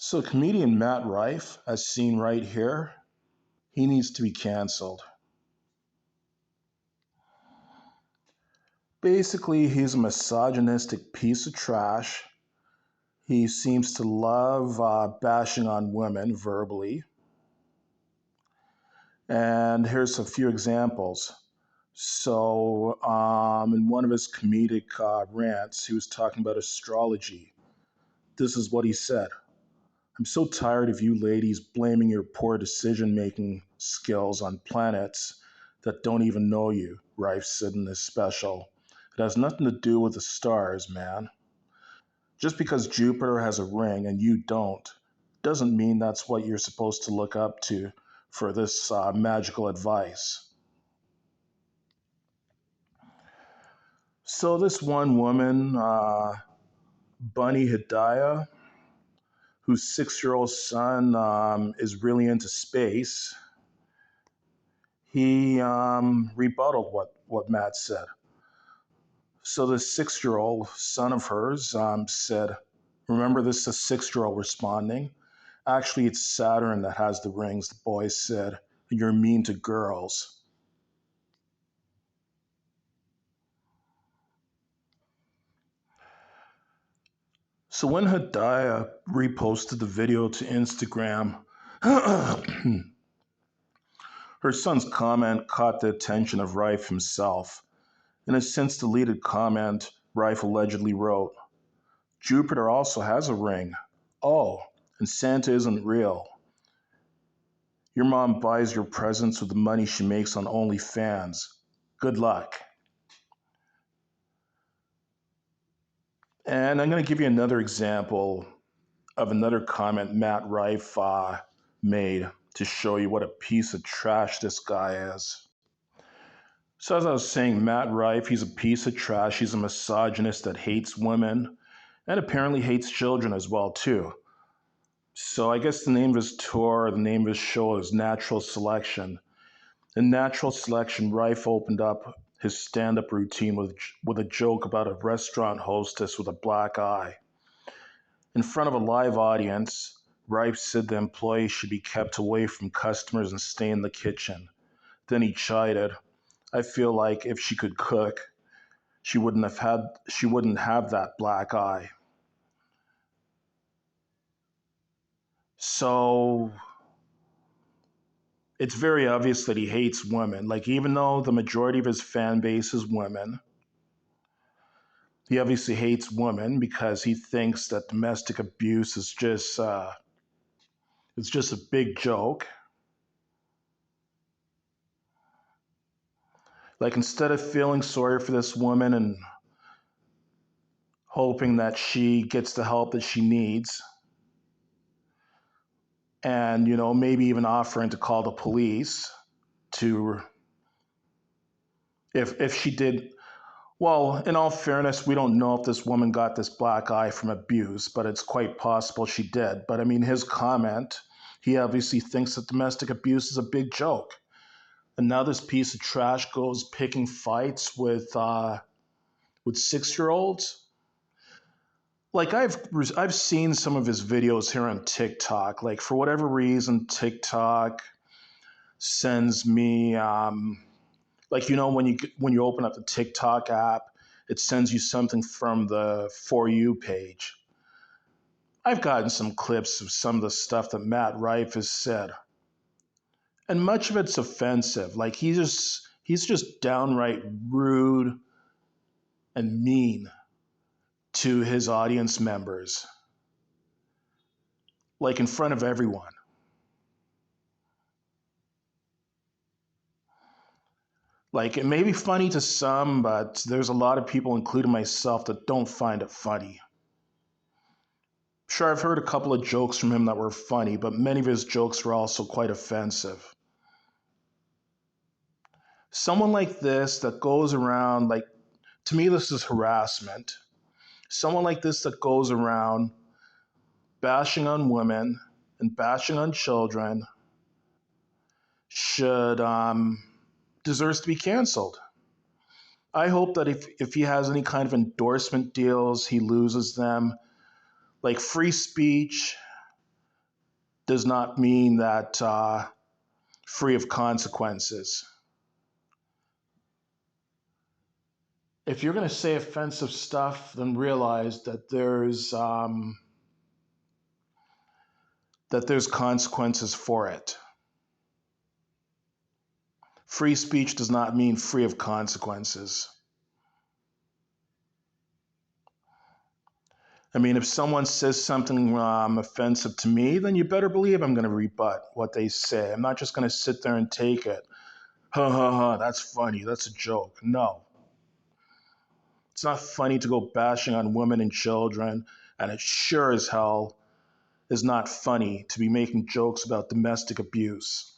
So, comedian Matt Rife, as seen right here, he needs to be canceled. Basically, he's a misogynistic piece of trash. He seems to love bashing on women verbally. And here's a few examples. So, in one of his comedic rants, he was talking about astrology. This is what he said. I'm so tired of you ladies blaming your poor decision making skills on planets that don't even know you, Rife said in this special. It has nothing to do with the stars, man. Just because Jupiter has a ring and you don't, doesn't mean that's what you're supposed to look up to for this magical advice. So, this one woman, Bunny Hidayah, whose 6-year-old son is really into space, he rebutted what Matt said. So the 6-year-old son of hers said, remember, this is a 6-year-old responding. Actually, it's Saturn that has the rings, the boy said. You're mean to girls. So when Hidayah reposted the video to Instagram, her son's comment caught the attention of Rife himself. In a since deleted comment, Rife allegedly wrote, Jupiter also has a ring. Oh, and Santa isn't real. Your mom buys your presents with the money she makes on OnlyFans. Good luck. And I'm going to give you another example of another comment Matt Rife made to show you what a piece of trash this guy is. So, as I was saying, Matt Rife, he's a piece of trash. He's a misogynist that hates women and apparently hates children as well, too. So, I guess the name of his tour, the name of his show is Natural Selection. In Natural Selection, Rife opened up his stand-up routine with a joke about a restaurant hostess with a black eye. In front of a live audience, Rife said the employee should be kept away from customers and stay in the kitchen. Then he chided, I feel like if she could cook, she wouldn't have that black eye. So it's very obvious that he hates women. Like, even though the majority of his fan base is women, he obviously hates women because he thinks that domestic abuse is just it's just a big joke. Like, instead of feeling sorry for this woman and hoping that she gets the help that she needs, and maybe even offering to call the police to if she did. Well, in all fairness, we don't know if this woman got this black eye from abuse, but it's quite possible she did. But I mean, his comment, he obviously thinks that domestic abuse is a big joke. And now this piece of trash goes picking fights with 6-year-olds. Like, I've seen some of his videos here on TikTok. Like, for whatever reason, TikTok sends me like, when you open up the TikTok app, it sends you something from the For You page. I've gotten some clips of some of the stuff that Matt Rife has said, and much of it's offensive. Like, he's just downright rude and mean to his audience members, like in front of everyone. Like, it may be funny to some, but there's a lot of people, including myself, that don't find it funny. Sure, I've heard a couple of jokes from him that were funny, but many of his jokes were also quite offensive. Someone like this that goes around, like, to me, this is harassment. Someone like this that goes around bashing on women and bashing on children should deserves to be canceled. I hope that if he has any kind of endorsement deals, he loses them. Like, free speech does not mean that free of consequences. If you're going to say offensive stuff, then realize that there's consequences for it. Free speech does not mean free of consequences. I mean, if someone says something offensive to me, then you better believe I'm going to rebut what they say. I'm not just going to sit there and take it. Ha ha ha, that's funny. That's a joke. No, it's not funny to go bashing on women and children, and it sure as hell is not funny to be making jokes about domestic abuse.